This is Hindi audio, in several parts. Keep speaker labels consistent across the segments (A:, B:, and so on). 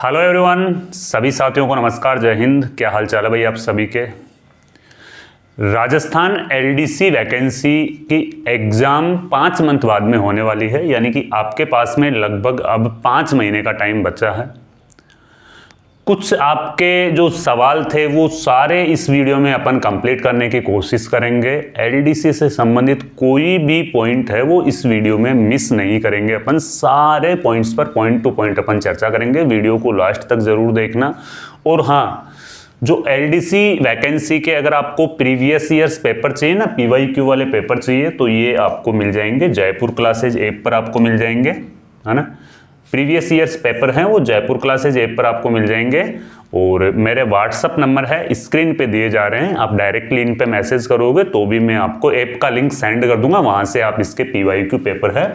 A: हेलो एवरीवन, सभी साथियों को नमस्कार, जय हिंद। क्या हाल चाल है भाई आप सभी के। राजस्थान एलडीसी वैकेंसी की एग्ज़ाम 5 मंथ बाद में होने वाली है, यानी कि आपके पास में लगभग अब 5 महीने का टाइम बचा है। कुछ आपके जो सवाल थे वो सारे इस वीडियो में अपन कंप्लीट करने की कोशिश करेंगे। एलडीसी से संबंधित कोई भी पॉइंट है वो इस वीडियो में मिस नहीं करेंगे। अपन सारे पॉइंट्स पर पॉइंट टू पॉइंट अपन चर्चा करेंगे। वीडियो को लास्ट तक ज़रूर देखना। और हाँ, जो एलडीसी वैकेंसी के अगर आपको प्रीवियस ईयर्स पेपर चाहिए ना, पीवाईक्यू वाले पेपर चाहिए, तो ये आपको मिल जाएंगे जयपुर क्लासेज ऐप पर आपको मिल जाएंगे, है ना। प्रीवियस ईयर्स पेपर हैं वो जयपुर क्लासेज ऐप पर आपको मिल जाएंगे। और मेरे व्हाट्सअप नंबर है स्क्रीन पे दिए जा रहे हैं, आप डायरेक्टली इन पे मैसेज करोगे तो भी मैं आपको ऐप का लिंक सेंड कर दूंगा। वहाँ से आप इसके पीवाईक्यू पेपर है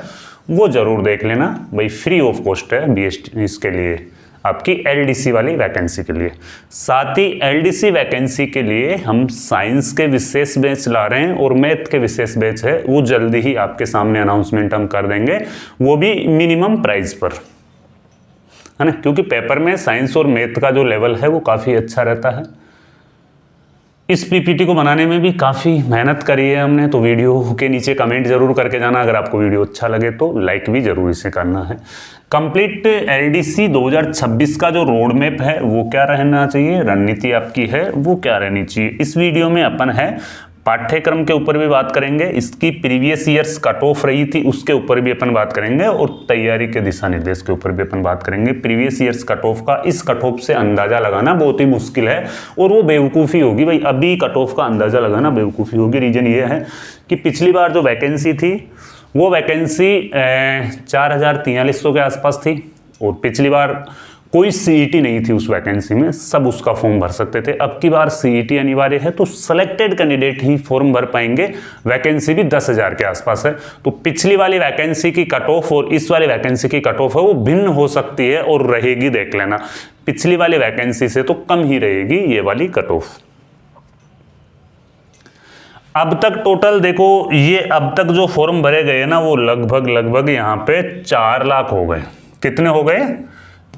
A: वो ज़रूर देख लेना भाई, फ्री ऑफ कॉस्ट है बीएसटी इसके लिए, आपकी एलडीसी वाली वैकेंसी के लिए। साथ ही एलडीसी वैकेंसी के लिए हम साइंस के विशेष बैच ला रहे हैं और मैथ के विशेष बैच है वो जल्दी ही आपके सामने अनाउंसमेंट हम कर देंगे, वो भी मिनिमम प्राइस पर, है ना। क्योंकि पेपर में साइंस और मैथ का जो लेवल है वो काफ़ी अच्छा रहता है। इस पीपीटी को बनाने में भी काफ़ी मेहनत करी है हमने, तो वीडियो के नीचे कमेंट जरूर करके जाना। अगर आपको वीडियो अच्छा लगे तो लाइक भी जरूर इसे करना है। कंप्लीट एलडीसी 2026 का जो रोड मैप है वो क्या रहना चाहिए, रणनीति आपकी है वो क्या रहनी चाहिए, इस वीडियो में अपन है पाठ्यक्रम के ऊपर भी बात करेंगे, इसकी प्रीवियस ईयर्स कट ऑफ रही थी उसके ऊपर भी अपन बात करेंगे, और तैयारी के दिशा निर्देश के ऊपर भी अपन बात करेंगे। प्रीवियस ईयर्स कट ऑफ का, इस कट ऑफ से अंदाजा लगाना बहुत ही मुश्किल है और वो बेवकूफ़ी होगी भाई। अभी कट ऑफ का अंदाजा लगाना बेवकूफ़ी होगी। रीजन ये है कि पिछली बार जो वैकेंसी थी वो वैकेंसी 4,4300 के आसपास थी, और पिछली बार कोई सीईटी नहीं थी उस वैकेंसी में, सब उसका फॉर्म भर सकते थे। अब की बार सीईटी अनिवार्य है, तो सिलेक्टेड कैंडिडेट ही फॉर्म भर पाएंगे। वैकेंसी भी 10,000 के आसपास है, तो पिछली वाली वैकेंसी की कट ऑफ और इस वाली वैकेंसी की कट ऑफ है वो भिन्न हो सकती है और रहेगी, देख लेना। पिछली वाली वैकेंसी से तो कम ही रहेगी ये वाली कट ऑफ। अब तक टोटल देखो, ये अब तक जो फॉर्म भरे गए ना वो लगभग यहाँ पे 4 लाख हो गए। कितने हो गए?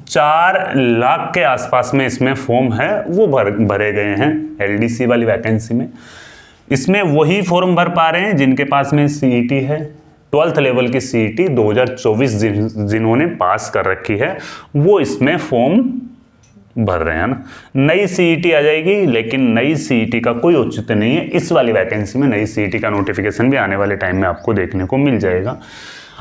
A: 4 लाख के आसपास में इसमें फॉर्म है वो भरे गए हैं एलडीसी वाली वैकेंसी में। इसमें वही फॉर्म भर पा रहे हैं जिनके पास में सीईटी है, 12th लेवल की सीईटी 2024 जिन्होंने पास कर रखी है वो इसमें फॉर्म भर रहे हैं ना। नई सीईटी आ जाएगी, लेकिन नई सीईटी का कोई औचित्य नहीं है। इस वाली वैकेंसी में नई सीईटी का नोटिफिकेशन भी आने वाले टाइम में आपको देखने को मिल जाएगा।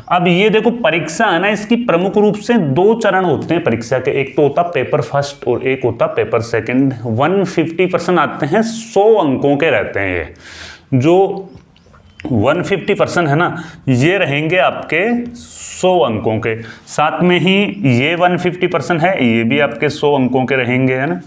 A: अब ये देखो, परीक्षा है ना, इसकी प्रमुख रूप से 2 चरण होते हैं परीक्षा के। एक तो होता पेपर फर्स्ट और एक होता पेपर सेकंड। 150% आते हैं, 100 अंकों के रहते हैं। ये जो 150% है ना, ये रहेंगे आपके 100 अंकों के। साथ में ही ये 150% है, ये भी आपके 100 अंकों के रहेंगे, है ना।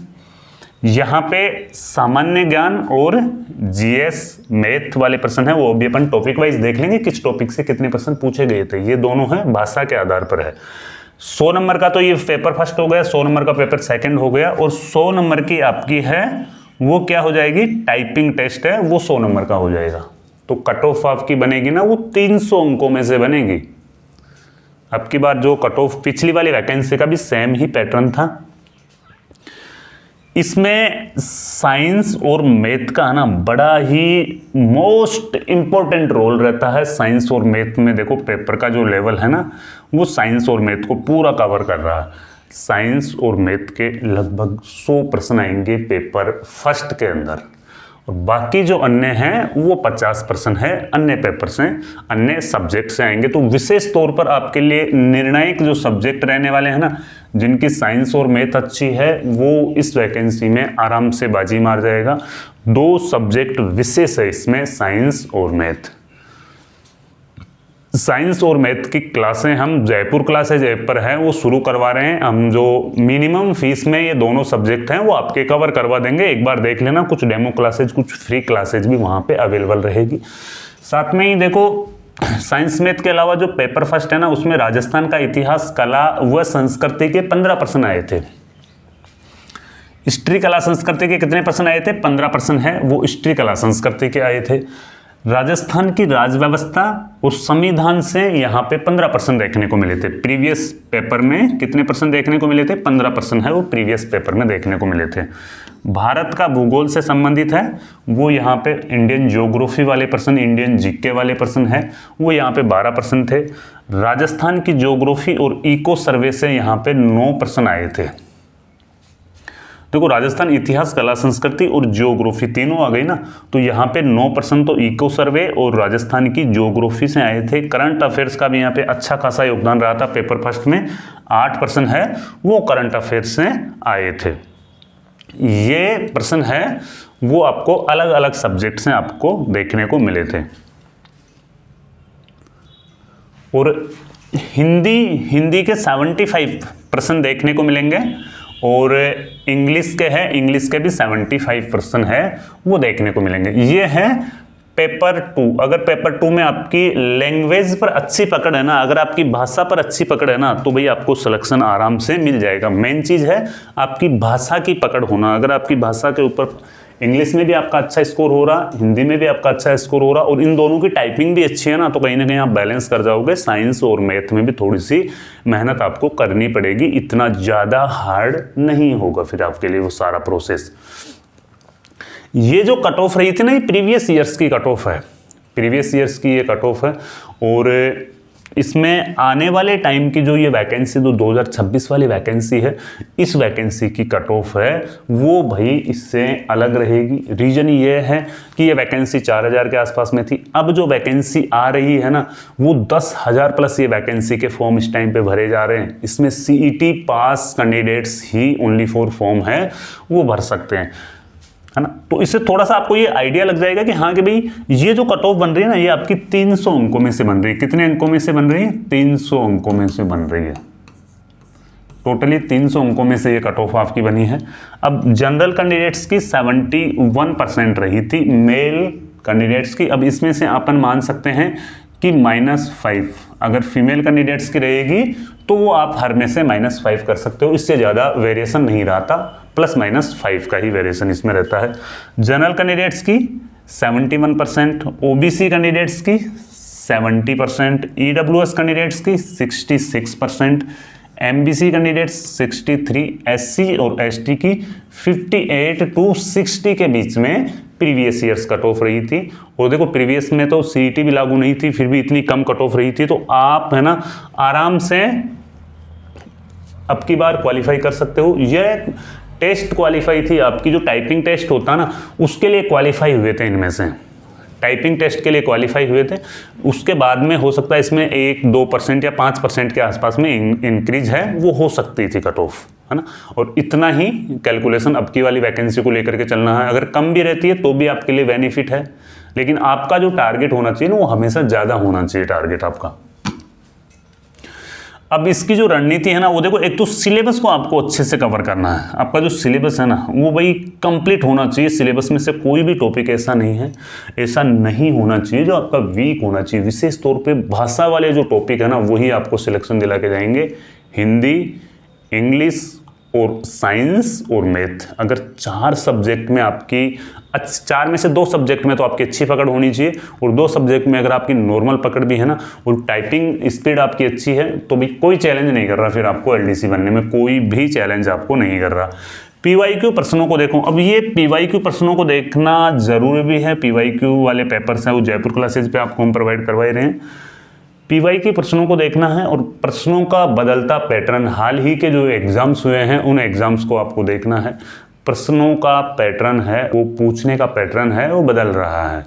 A: यहाँ पे सामान्य ज्ञान और जीएस मैथ वाले प्रश्न है, वो भी अपन टॉपिक वाइज देख लेंगे, किस टॉपिक से कितने प्रश्न पूछे गए थे। ये दोनों है भाषा के आधार पर है। 100 नंबर का तो ये पेपर फर्स्ट हो गया, 100 नंबर का पेपर सेकंड हो गया, और 100 नंबर की आपकी है वो क्या हो जाएगी, टाइपिंग टेस्ट है वो 100 नंबर का हो जाएगा। तो कट ऑफ आपकी बनेगी ना वो 300 अंकों में से बनेगी। अब की बार जो कट ऑफ पिछली वाली वैकेंसी का भी सेम ही पैटर्न था। इसमें साइंस और मैथ का है ना बड़ा ही मोस्ट इंपॉर्टेंट रोल रहता है। साइंस और मैथ में देखो पेपर का जो लेवल है ना वो साइंस और मैथ को पूरा कवर कर रहा है। साइंस और मैथ के लगभग 100 प्रश्न आएंगे पेपर फर्स्ट के अंदर, और बाकी जो अन्य हैं वो 50% है अन्य पेपर से, अन्य सब्जेक्ट से आएंगे। तो विशेष तौर पर आपके लिए निर्णायक जो सब्जेक्ट रहने वाले हैं ना, जिनकी साइंस और मैथ अच्छी है वो इस वैकेंसी में आराम से बाजी मार जाएगा। 2 सब्जेक्ट विशेष है इसमें, साइंस और मैथ। साइंस और मैथ की क्लासें हम जयपुर क्लासेज ऐप पर है वो शुरू करवा रहे हैं हम। जो मिनिमम फीस में ये दोनों सब्जेक्ट हैं वो आपके कवर करवा देंगे। एक बार देख लेना, कुछ डेमो क्लासेज, कुछ फ्री क्लासेज भी वहाँ पे अवेलेबल रहेगी। साथ में ही देखो, साइंस मैथ के अलावा जो पेपर फर्स्ट है ना उसमें राजस्थान का इतिहास, कला व संस्कृति के 15% आए थे। हिस्ट्री कला संस्कृति के कितने % आए थे? 15% है वो हिस्ट्री कला संस्कृति के आए थे। राजस्थान की राज व्यवस्था और संविधान से यहाँ पे 15% देखने को मिले थे। प्रीवियस पेपर में कितने परसेंट देखने को मिले थे? 15% है वो प्रीवियस पेपर में देखने को मिले थे। भारत का भूगोल से संबंधित है वो यहाँ पे इंडियन ज्योग्राफी वाले पर्सन, इंडियन जीके वाले पर्सन है वो यहाँ पे 12% थे। राजस्थान की ज्योग्राफी और इको सर्वे से यहाँ पे 9% आए थे। देखो राजस्थान इतिहास, कला, संस्कृति और ज्योग्राफी तीनों आ गई ना, तो यहाँ पे 9% तो इको सर्वे और राजस्थान की ज्योग्राफी से आए थे। करंट अफेयर्स का भी यहाँ पे अच्छा खासा योगदान रहा था। पेपर फर्स्ट में 8% है वो करंट अफेयर्स से आए थे। ये प्रश्न है वो आपको अलग अलग सब्जेक्ट से आपको देखने को मिले थे। और हिंदी के 75% देखने को मिलेंगे और इंग्लिश के हैं, इंग्लिश के भी 75% है वो देखने को मिलेंगे। ये है पेपर 2। अगर पेपर 2 में आपकी लैंग्वेज पर अच्छी पकड़ है ना, अगर आपकी भाषा पर अच्छी पकड़ है ना, तो भाई आपको सिलेक्शन आराम से मिल जाएगा। मेन चीज़ है आपकी भाषा की पकड़ होना। अगर आपकी भाषा के ऊपर इंग्लिश में भी आपका अच्छा स्कोर हो रहा, हिंदी में भी आपका अच्छा स्कोर हो रहा और इन दोनों की टाइपिंग भी अच्छी है ना, तो कहीं ना कहीं आप बैलेंस कर जाओगे। साइंस और मैथ में भी थोड़ी सी मेहनत आपको करनी पड़ेगी, इतना ज़्यादा हार्ड नहीं होगा फिर आपके लिए वो सारा प्रोसेस। ये जो कट ऑफ रही थी ना, ये प्रीवियस ईयर्स की कट ऑफ है, प्रीवियस ईयर्स की ये कट ऑफ है। और इसमें आने वाले टाइम की जो ये वैकेंसी, जो 2026 वाली वैकेंसी है, इस वैकेंसी की कट ऑफ है वो भाई इससे अलग रहेगी। रीजन ये है कि ये वैकेंसी 4000 के आसपास में थी। अब जो वैकेंसी आ रही है ना, वो 10,000 प्लस ये वैकेंसी के फॉर्म इस टाइम पे भरे जा रहे हैं। इसमें CET पास कैंडिडेट्स ही ओनली 4 फॉर्म है वो भर सकते हैं, है ना। तो इससे थोड़ा सा आपको ये आइडिया लग जाएगा कि हाँ कि भाई ये जो कट ऑफ बन रही है ना, ये आपकी 300 अंकों में से बन रही है। कितने अंकों में से बन रही है? 300 अंकों में से बन रही है। टोटली 300 अंकों में से ये कट ऑफ आपकी बनी है। अब जनरल कैंडिडेट्स की 71% रही थी मेल कैंडिडेट्स की। अब इसमें से अपन मान सकते हैं कि -5 अगर फीमेल कैंडिडेट्स की रहेगी तो वो आप हर में से -5 कर सकते हो। इससे ज़्यादा वेरिएशन नहीं रहता, +-5 का ही वेरिएशन इसमें रहता है। जनरल कैंडिडेट्स की 71%, OBC कैंडिडेट्स की 70%, EWS कैंडिडेट्स की 66%, MBC कैंडिडेट्स 63, SC और ST की 58 to 60 के बीच में प्रीवियस ईयर्स कट ऑफ रही थी। और देखो प्रीवियस में तो CET भी लागू नहीं थी, फिर भी इतनी कम कट ऑफ रही थी, तो आप है ना आराम से अब की बार क्वालिफाई कर सकते हो। यह टेस्ट क्वालिफाई थी आपकी, जो टाइपिंग टेस्ट होता ना उसके लिए क्वालिफाई हुए थे। इनमें से टाइपिंग टेस्ट के लिए क्वालिफाई हुए थे। उसके बाद में हो सकता है इसमें 1-2% या 5% के आसपास में इंक्रीज है वो हो सकती थी कट ऑफ, है ना। और इतना ही कैलकुलेशन अब की वाली वैकेंसी को लेकर के चलना है। अगर कम भी रहती है तो भी आपके लिए बेनिफिट है, लेकिन आपका जो टारगेट होना चाहिए ना वो हमेशा ज़्यादा होना चाहिए टारगेट आपका। अब इसकी जो रणनीति है ना वो देखो, एक तो सिलेबस को आपको अच्छे से कवर करना है। आपका जो सिलेबस है ना वो भाई कंप्लीट होना चाहिए। सिलेबस में से कोई भी टॉपिक ऐसा नहीं है, ऐसा नहीं होना चाहिए जो आपका वीक होना चाहिए। विशेष तौर पे भाषा वाले जो टॉपिक है ना वही आपको सिलेक्शन दिला के जाएंगे। हिंदी, इंग्लिश और साइंस और मैथ, अगर 4 सब्जेक्ट में आपकी 4 में से 2 सब्जेक्ट में तो आपकी अच्छी पकड़ होनी चाहिए, और 2 सब्जेक्ट में अगर आपकी नॉर्मल पकड़ भी है ना और टाइपिंग स्पीड आपकी अच्छी है तो भी कोई चैलेंज नहीं कर रहा फिर आपको LDC बनने में, कोई भी चैलेंज आपको नहीं कर रहा। PYQ प्रश्नों को देखो। अब ये PYQ प्रश्नों को देखना जरूरी भी है। PYQ वाले पेपर्स हैं वो जयपुर क्लासेज पे आपको हम प्रोवाइड करवा रहे हैं। PYQ प्रश्नों को देखना है और प्रश्नों का बदलता पैटर्न, हाल ही के जो एग्जाम्स हुए हैं उन एग्जाम्स को आपको देखना है। प्रश्नों का पैटर्न है वो, पूछने का पैटर्न है वो बदल रहा है।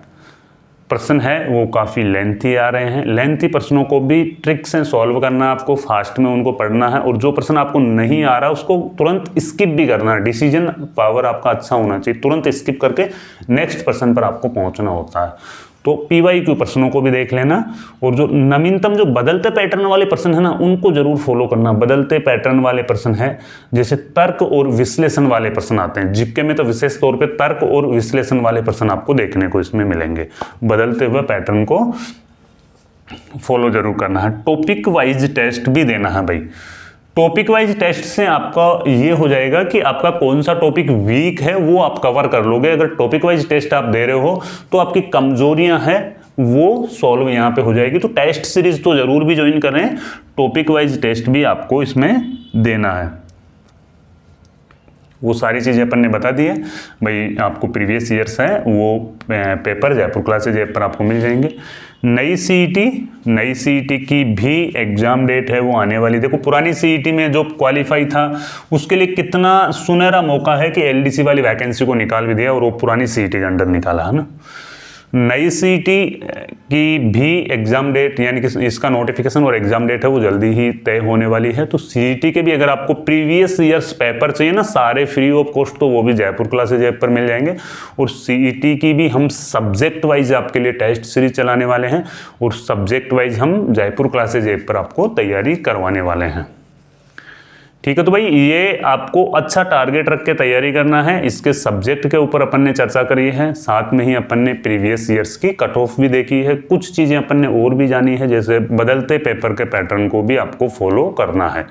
A: प्रश्न है वो काफ़ी लेंथी आ रहे हैं। लेंथी प्रश्नों को भी ट्रिक से सॉल्व करना, आपको फास्ट में उनको पढ़ना है, और जो प्रश्न आपको नहीं आ रहा उसको तुरंत स्किप भी करना है। डिसीजन पावर आपका अच्छा होना चाहिए, तुरंत स्किप करके नेक्स्ट प्रश्न पर आपको पहुंचना होता है। तो PYQ प्रश्नों को भी देख लेना, और जो नवीनतम जो बदलते पैटर्न वाले प्रश्न है ना उनको जरूर फॉलो करना। बदलते पैटर्न वाले प्रश्न है जैसे तर्क और विश्लेषण वाले प्रश्न आते हैं जीके में, तो विशेष तौर पे तर्क और विश्लेषण वाले प्रश्न आपको देखने को इसमें मिलेंगे। बदलते हुए पैटर्न को फॉलो जरूर करना है। टॉपिक वाइज टेस्ट भी देना है भाई। टॉपिक वाइज टेस्ट से आपका ये हो जाएगा कि आपका कौन सा टॉपिक वीक है वो आप कवर कर लोगे। अगर टॉपिक वाइज टेस्ट आप दे रहे हो तो आपकी कमजोरियां हैं वो सॉल्व यहाँ पे हो जाएगी। तो टेस्ट सीरीज तो जरूर भी ज्वाइन करें, टॉपिक वाइज टेस्ट भी आपको इसमें देना है। वो सारी चीज़ें अपन ने बता दी है भाई। आपको प्रीवियस ईयर्स है वो पेपर जयपुर क्लासेज ऐप पर आपको मिल जाएंगे। नई सीईटी की भी एग्जाम डेट है वो आने वाली। देखो पुरानी सीईटी में जो क्वालिफाई था उसके लिए कितना सुनहरा मौका है कि एलडीसी वाली वैकेंसी को निकाल भी दिया और वो पुरानी सीईटी के अंडर निकाला है ना। नई सीईटी की भी एग्जाम डेट यानी कि इसका नोटिफिकेशन और एग्जाम डेट है वो जल्दी ही तय होने वाली है। तो सीईटी के भी अगर आपको प्रीवियस ईयर्स पेपर चाहिए ना सारे फ्री ऑफ कॉस्ट, तो वो भी जयपुर क्लासेज ऐप पर मिल जाएंगे। और सीईटी की भी हम सब्जेक्ट वाइज आपके लिए टेस्ट सीरीज चलाने वाले हैं और सब्जेक्ट वाइज हम जयपुर क्लासेज ऐप पर आपको तैयारी करवाने वाले हैं। ठीक है, तो भाई ये आपको अच्छा टारगेट रख के तैयारी करना है। इसके सब्जेक्ट के ऊपर अपन ने चर्चा करी है, साथ में ही अपन ने प्रीवियस ईयर्स की कट ऑफ भी देखी है। कुछ चीज़ें अपन ने और भी जानी है, जैसे बदलते पेपर के पैटर्न को भी आपको फॉलो करना है।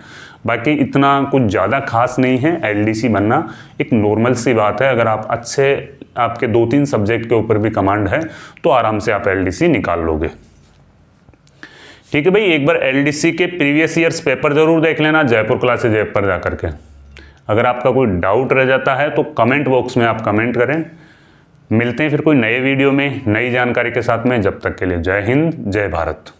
A: बाकी इतना कुछ ज़्यादा खास नहीं है। एलडीसी बनना एक नॉर्मल सी बात है। अगर आप अच्छे आपके 2-3 सब्जेक्ट के ऊपर भी कमांड है तो आराम से आप एलडीसी निकाल लोगे। ठीक है भाई, एक बार एलडीसी के प्रीवियस ईयर्स पेपर जरूर देख लेना जयपुर क्लासेज ऐप पर जाकर के। अगर आपका कोई डाउट रह जाता है तो कमेंट बॉक्स में आप कमेंट करें। मिलते हैं फिर कोई नए वीडियो में नई जानकारी के साथ में। जब तक के लिए जय हिंद, जय भारत।